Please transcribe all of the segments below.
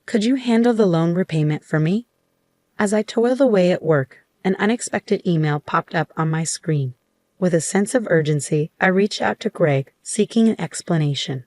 Could you handle the loan repayment for me? As I toiled away at work, an unexpected email popped up on my screen. With a sense of urgency, I reached out to Greg, seeking an explanation.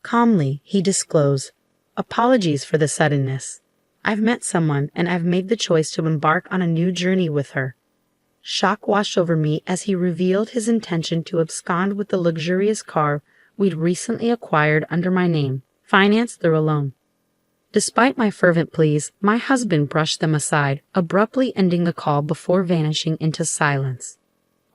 Calmly, he disclosed, "Apologies for the suddenness. I've met someone and I've made the choice to embark on a new journey with her." Shock washed over me as he revealed his intention to abscond with the luxurious car we'd recently acquired under my name, financed through a loan. Despite my fervent pleas, my husband brushed them aside, abruptly ending the call before vanishing into silence.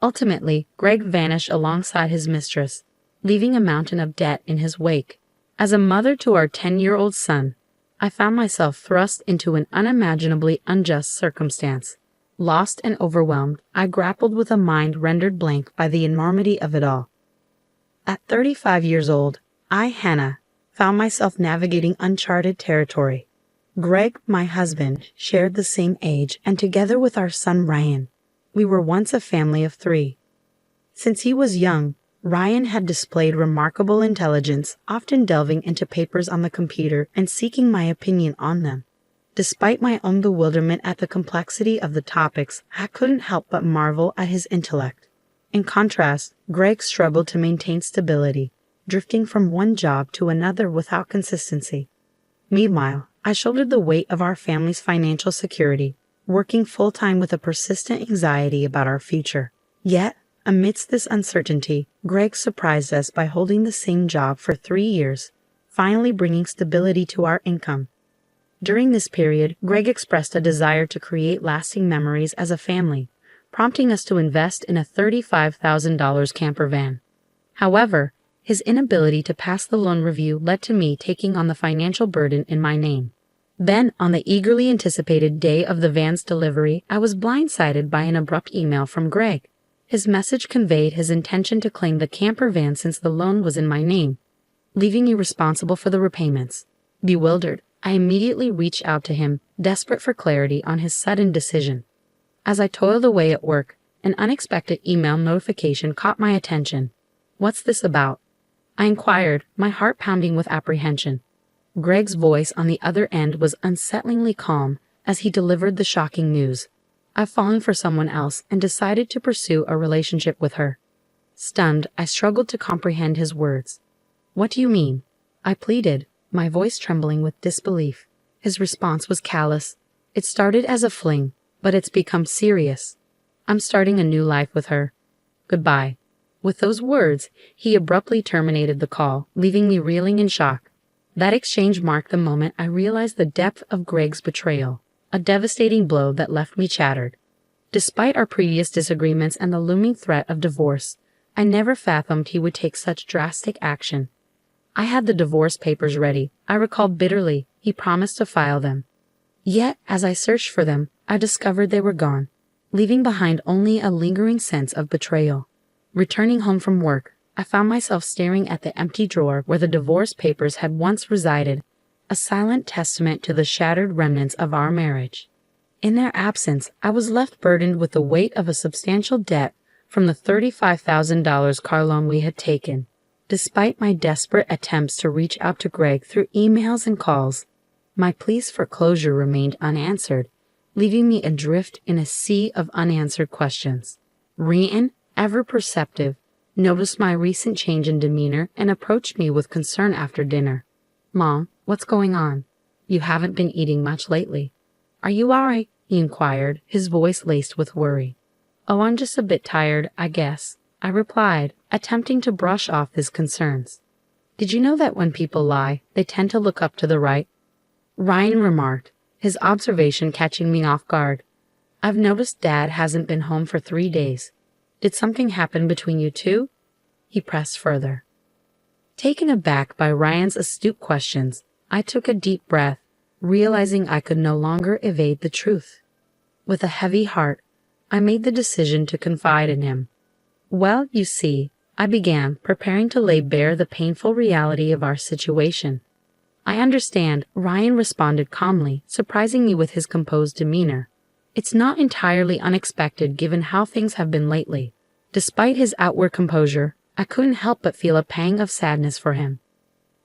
Ultimately, Greg vanished alongside his mistress, leaving a mountain of debt in his wake. As a mother to our 10-year-old son, I found myself thrust into an unimaginably unjust circumstance. Lost and overwhelmed, I grappled with a mind rendered blank by the enormity of it all. At 35 years old, I, Hannah, found myself navigating uncharted territory. Greg, my husband, shared the same age, and together with our son Ryan, we were once a family of 3. Since he was young, Ryan had displayed remarkable intelligence, often delving into papers on the computer and seeking my opinion on them. Despite my own bewilderment at the complexity of the topics, I couldn't help but marvel at his intellect. In contrast, Greg struggled to maintain stability, drifting from one job to another without consistency. Meanwhile, I shouldered the weight of our family's financial security, working full-time with a persistent anxiety about our future. Yet, amidst this uncertainty, Greg surprised us by holding the same job for 3 years, finally bringing stability to our income. During this period, Greg expressed a desire to create lasting memories as a family, prompting us to invest in a $35,000 camper van. However, his inability to pass the loan review led to me taking on the financial burden in my name. Then, on the eagerly anticipated day of the van's delivery, I was blindsided by an abrupt email from Greg. His message conveyed his intention to claim the camper van since the loan was in my name, leaving me responsible for the repayments. Bewildered, I immediately reached out to him, desperate for clarity on his sudden decision. As I toiled away at work, an unexpected email notification caught my attention. "What's this about?" I inquired, my heart pounding with apprehension. Greg's voice on the other end was unsettlingly calm as he delivered the shocking news. "I've fallen for someone else and decided to pursue a relationship with her." Stunned, I struggled to comprehend his words. "What do you mean?" I pleaded, my voice trembling with disbelief. His response was callous. "It started as a fling, but it's become serious. I'm starting a new life with her. Goodbye." With those words, he abruptly terminated the call, leaving me reeling in shock. That exchange marked the moment I realized the depth of Greg's betrayal, a devastating blow that left me shattered. Despite our previous disagreements and the looming threat of divorce, I never fathomed he would take such drastic action. I had the divorce papers ready, I recalled bitterly. He promised to file them. Yet, as I searched for them, I discovered they were gone, leaving behind only a lingering sense of betrayal. Returning home from work, I found myself staring at the empty drawer where the divorce papers had once resided, a silent testament to the shattered remnants of our marriage. In their absence, I was left burdened with the weight of a substantial debt from the $35,000 car loan we had taken. Despite my desperate attempts to reach out to Greg through emails and calls, my pleas for closure remained unanswered, leaving me adrift in a sea of unanswered questions. Ryan, ever perceptive, noticed my recent change in demeanor and approached me with concern after dinner. "Mom, what's going on? You haven't been eating much lately." "Are you all right?" he inquired, his voice laced with worry. "Oh, I'm just a bit tired, I guess," I replied, attempting to brush off his concerns. "Did you know that when people lie, they tend to look up to the right?" Ryan remarked, his observation catching me off guard. "I've noticed Dad hasn't been home for 3 days. Did something happen between you two?" he pressed further. Taken aback by Ryan's astute questions, I took a deep breath, realizing I could no longer evade the truth. With a heavy heart, I made the decision to confide in him. "Well, you see," I began, preparing to lay bare the painful reality of our situation. "I understand," Ryan responded calmly, surprising me with his composed demeanor. "It's not entirely unexpected given how things have been lately." Despite his outward composure, I couldn't help but feel a pang of sadness for him.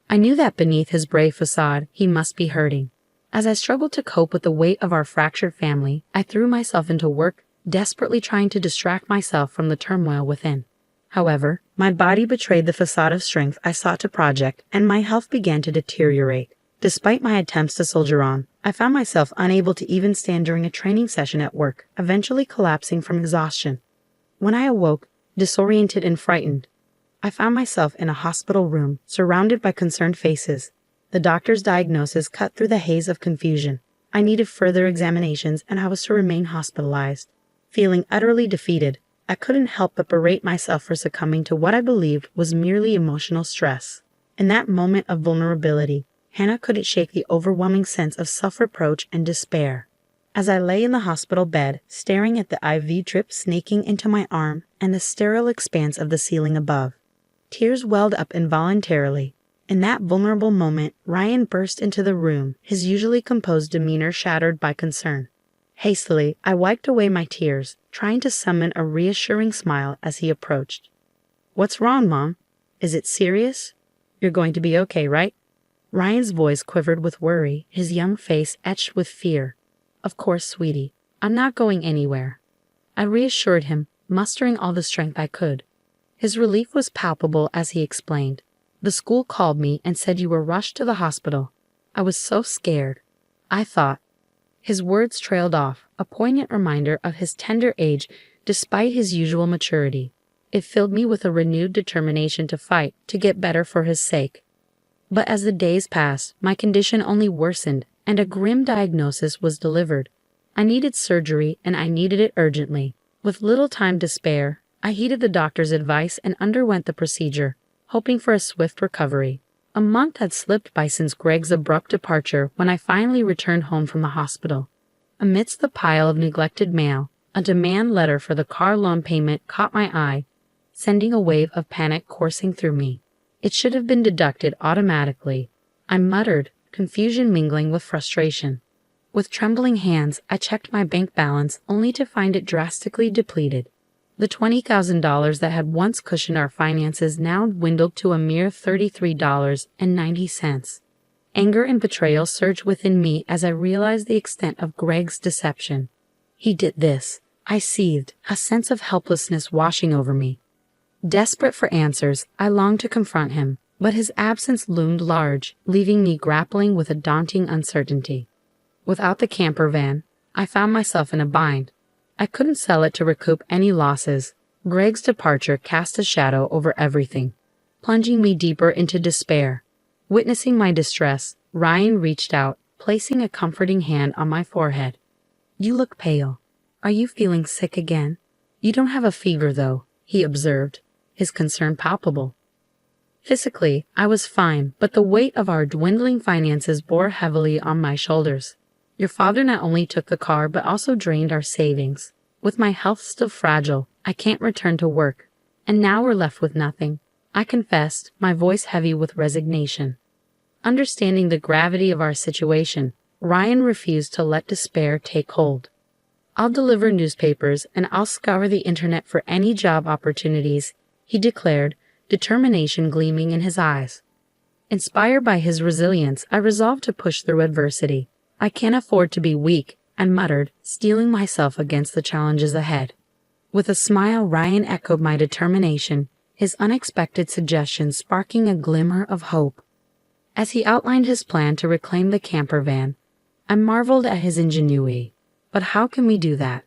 I knew that beneath his brave facade, he must be hurting. As I struggled to cope with the weight of our fractured family, I threw myself into work, desperately trying to distract myself from the turmoil within. However, my body betrayed the facade of strength I sought to project, and my health began to deteriorate. Despite my attempts to soldier on, I found myself unable to even stand during a training session at work, eventually collapsing from exhaustion. When I awoke, disoriented and frightened, I found myself in a hospital room, surrounded by concerned faces. The doctor's diagnosis cut through the haze of confusion. I needed further examinations, and I was to remain hospitalized. Feeling utterly defeated, I couldn't help but berate myself for succumbing to what I believed was merely emotional stress. In that moment of vulnerability, Hannah couldn't shake the overwhelming sense of self-reproach and despair. As I lay in the hospital bed, staring at the IV drip snaking into my arm and the sterile expanse of the ceiling above, tears welled up involuntarily. In that vulnerable moment, Ryan burst into the room, his usually composed demeanor shattered by concern. Hastily, I wiped away my tears, trying to summon a reassuring smile as he approached. "What's wrong, Mom? Is it serious? You're going to be okay, right?" Ryan's voice quivered with worry, his young face etched with fear. "Of course, sweetie. I'm not going anywhere," I reassured him, mustering all the strength I could. His relief was palpable as he explained. "The school called me and said you were rushed to the hospital. I was so scared. I thought—" His words trailed off, a poignant reminder of his tender age despite his usual maturity. It filled me with a renewed determination to fight, to get better for his sake. But as the days passed, my condition only worsened, and a grim diagnosis was delivered. I needed surgery, and I needed it urgently. With little time to spare, I heeded the doctor's advice and underwent the procedure, hoping for a swift recovery. A month had slipped by since Greg's abrupt departure when I finally returned home from the hospital. Amidst the pile of neglected mail, a demand letter for the car loan payment caught my eye, sending a wave of panic coursing through me. It should have been deducted automatically, I muttered, confusion mingling with frustration. With trembling hands, I checked my bank balance only to find it drastically depleted. The $20,000 that had once cushioned our finances now dwindled to a mere $33.90. Anger and betrayal surged within me as I realized the extent of Greg's deception. He did this. I seethed, a sense of helplessness washing over me. Desperate for answers, I longed to confront him, but his absence loomed large, leaving me grappling with a daunting uncertainty. Without the camper van, I found myself in a bind. I couldn't sell it to recoup any losses. Greg's departure cast a shadow over everything, plunging me deeper into despair. Witnessing my distress, Ryan reached out, placing a comforting hand on my forehead. "You look pale. Are you feeling sick again? You don't have a fever, though," he observed, his concern palpable. Physically, I was fine, but the weight of our dwindling finances bore heavily on my shoulders. Your father not only took the car but also drained our savings. With my health still fragile, I can't return to work. And now we're left with nothing, I confessed, my voice heavy with resignation. Understanding the gravity of our situation, Ryan refused to let despair take hold. "I'll deliver newspapers and I'll scour the internet for any job opportunities," he declared, determination gleaming in his eyes. Inspired by his resilience, I resolved to push through adversity. "I can't afford to be weak," I muttered, steeling myself against the challenges ahead. With a smile, Ryan echoed my determination, his unexpected suggestion sparking a glimmer of hope. As he outlined his plan to reclaim the camper van, I marveled at his ingenuity. "But how can we do that?"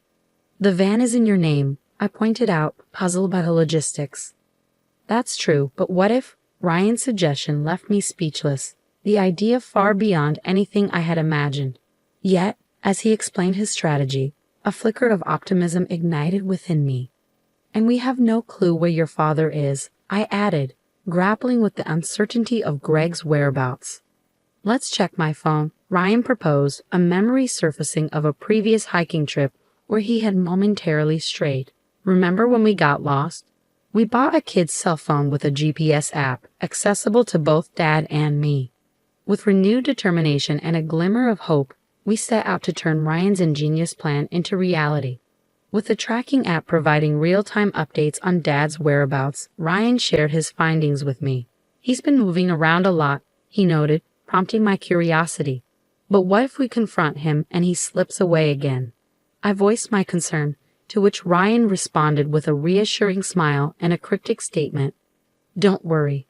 "The van is in your name," I pointed out, puzzled by the logistics. "That's true, but what if—" Ryan's suggestion left me speechless, the idea far beyond anything I had imagined. Yet, as he explained his strategy, a flicker of optimism ignited within me. "And we have no clue where your father is," I added, grappling with the uncertainty of Greg's whereabouts. "Let's check my phone," Ryan proposed, a memory surfacing of a previous hiking trip where he had momentarily strayed. "Remember when we got lost? We bought a kid's cell phone with a GPS app, accessible to both Dad and me." With renewed determination and a glimmer of hope, we set out to turn Ryan's ingenious plan into reality. With the tracking app providing real-time updates on Dad's whereabouts, Ryan shared his findings with me. "He's been moving around a lot," he noted, prompting my curiosity. But what if we confront him and he slips away again? I voiced my concern, to which Ryan responded with a reassuring smile and a cryptic statement. "Don't worry.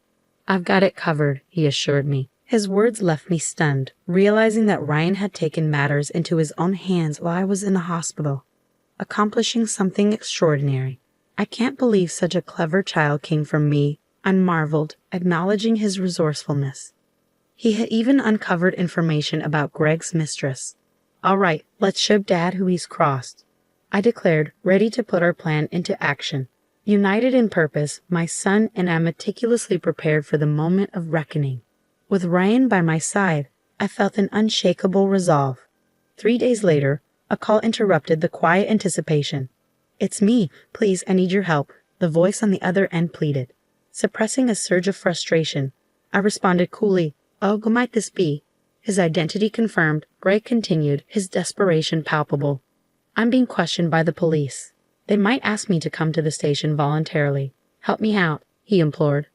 I've got it covered," he assured me. His words left me stunned, realizing that Ryan had taken matters into his own hands while I was in the hospital, accomplishing something extraordinary. "I can't believe such a clever child came from me," I marveled, acknowledging his resourcefulness. He had even uncovered information about Greg's mistress. "All right, let's show Dad who he's crossed," I declared, ready to put our plan into action. United in purpose, my son and I meticulously prepared for the moment of reckoning. With Ryan by my side, I felt an unshakable resolve. 3 days later, a call interrupted the quiet anticipation. "It's me. Please, I need your help," the voice on the other end pleaded. Suppressing a surge of frustration, I responded coolly, "Oh, who might this be?" His identity confirmed, Greg continued, his desperation palpable. "I'm being questioned by the police. They might ask me to come to the station voluntarily. Help me out," he implored.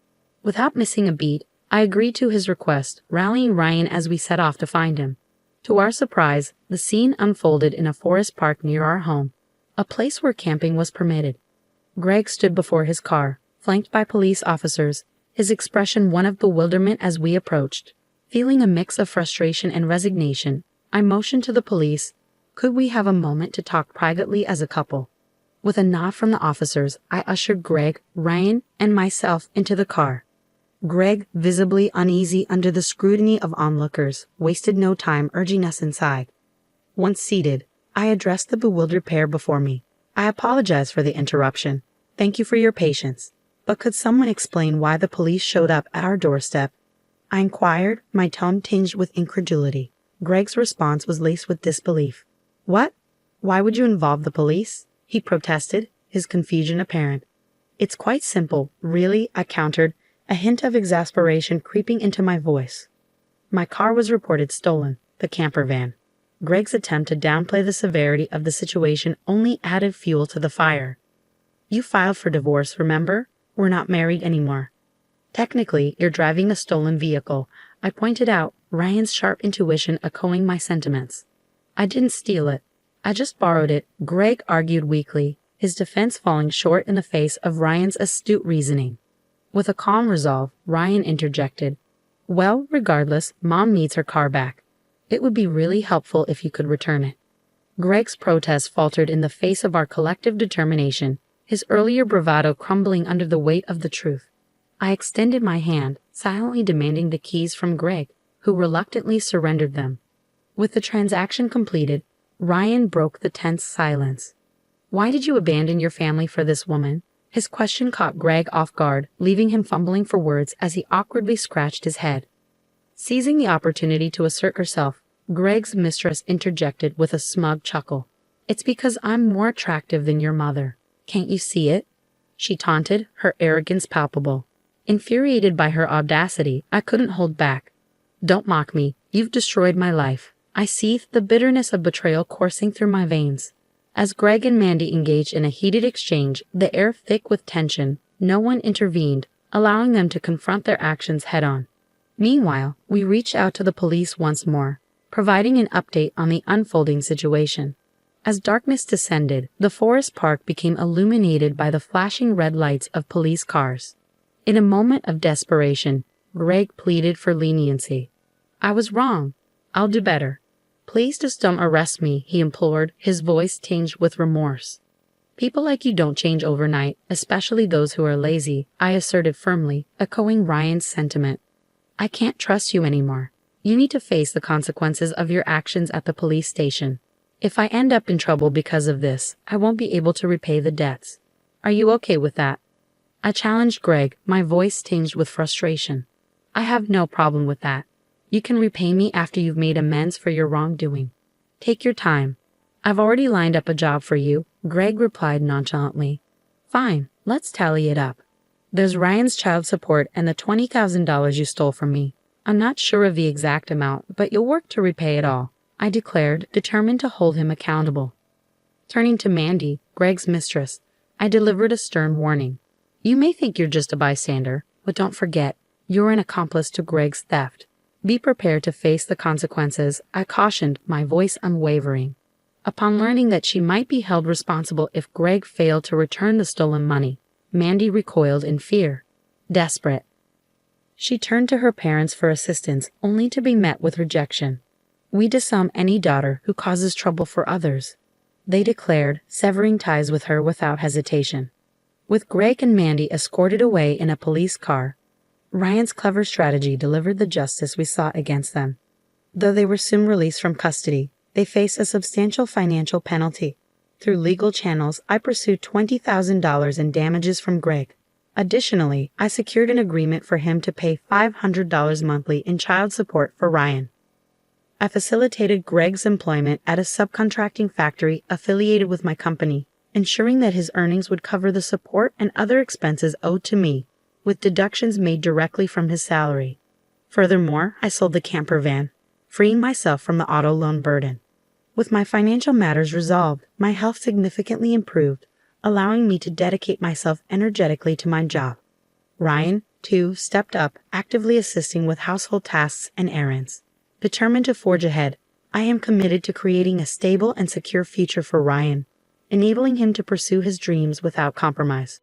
Without missing a beat, I agreed to his request, rallying Ryan as we set off to find him. To our surprise, the scene unfolded in a forest park near our home, a place where camping was permitted. Greg stood before his car, flanked by police officers, his expression one of bewilderment as we approached. Feeling a mix of frustration and resignation, I motioned to the police, "Could we have a moment to talk privately as a couple?" With a nod from the officers, I ushered Greg, Ryan, and myself into the car. Greg, visibly uneasy under the scrutiny of onlookers, wasted no time urging us inside. Once seated, I addressed the bewildered pair before me. "I apologize for the interruption. Thank you for your patience. But could someone explain why the police showed up at our doorstep?" I inquired, my tone tinged with incredulity. Greg's response was laced with disbelief. "What? Why would you involve the police?" he protested, his confusion apparent. "It's quite simple, really," I countered, a hint of exasperation creeping into my voice. "My car was reported stolen, the camper van." Greg's attempt to downplay the severity of the situation only added fuel to the fire. "You filed for divorce, remember? We're not married anymore." "Technically, you're driving a stolen vehicle," I pointed out, Ryan's sharp intuition echoing my sentiments. "I didn't steal it. I just borrowed it," Greg argued weakly, his defense falling short in the face of Ryan's astute reasoning. With a calm resolve, Ryan interjected, "Well, regardless, Mom needs her car back. It would be really helpful if you could return it." Greg's protest faltered in the face of our collective determination, his earlier bravado crumbling under the weight of the truth. I extended my hand, silently demanding the keys from Greg, who reluctantly surrendered them. With the transaction completed, Ryan broke the tense silence. "Why did you abandon your family for this woman?" His question caught Greg off guard, leaving him fumbling for words as he awkwardly scratched his head. Seizing the opportunity to assert herself, Greg's mistress interjected with a smug chuckle. "It's because I'm more attractive than your mother. Can't you see it?" she taunted, her arrogance palpable. Infuriated by her audacity, I couldn't hold back. "Don't mock me. You've destroyed my life." I seethed, the bitterness of betrayal coursing through my veins. As Greg and Mandy engaged in a heated exchange, the air thick with tension, no one intervened, allowing them to confront their actions head-on. Meanwhile, we reached out to the police once more, providing an update on the unfolding situation. As darkness descended, the forest park became illuminated by the flashing red lights of police cars. In a moment of desperation, Greg pleaded for leniency. "I was wrong. I'll do better. Please just don't arrest me," he implored, his voice tinged with remorse. "People like you don't change overnight, especially those who are lazy," I asserted firmly, echoing Ryan's sentiment. "I can't trust you anymore. You need to face the consequences of your actions at the police station. If I end up in trouble because of this, I won't be able to repay the debts. Are you okay with that?" I challenged Greg, my voice tinged with frustration. "I have no problem with that. You can repay me after you've made amends for your wrongdoing. Take your time. I've already lined up a job for you," Greg replied nonchalantly. "Fine, let's tally it up. There's Ryan's child support and the $20,000 you stole from me. I'm not sure of the exact amount, but you'll work to repay it all," I declared, determined to hold him accountable. Turning to Mandy, Greg's mistress, I delivered a stern warning. "You may think you're just a bystander, but don't forget, you're an accomplice to Greg's theft. Be prepared to face the consequences, I cautioned, my voice unwavering. Upon learning that she might be held responsible if Greg failed to return the stolen money, Mandy recoiled in fear. Desperate, she turned to her parents for assistance, only to be met with rejection. We disown any daughter who causes trouble for others, they declared, severing ties with her without hesitation. With Greg and Mandy escorted away in a police car, Ryan's clever strategy delivered the justice we sought against them. Though they were soon released from custody, they faced a substantial financial penalty. Through legal channels, I pursued $20,000 in damages from Greg. Additionally, I secured an agreement for him to pay $500 monthly in child support for Ryan. I facilitated Greg's employment at a subcontracting factory affiliated with my company, ensuring that his earnings would cover the support and other expenses owed to me, with deductions made directly from his salary. Furthermore, I sold the camper van, freeing myself from the auto loan burden. With my financial matters resolved, my health significantly improved, allowing me to dedicate myself energetically to my job. Ryan, too, stepped up, actively assisting with household tasks and errands. Determined to forge ahead, I am committed to creating a stable and secure future for Ryan, enabling him to pursue his dreams without compromise.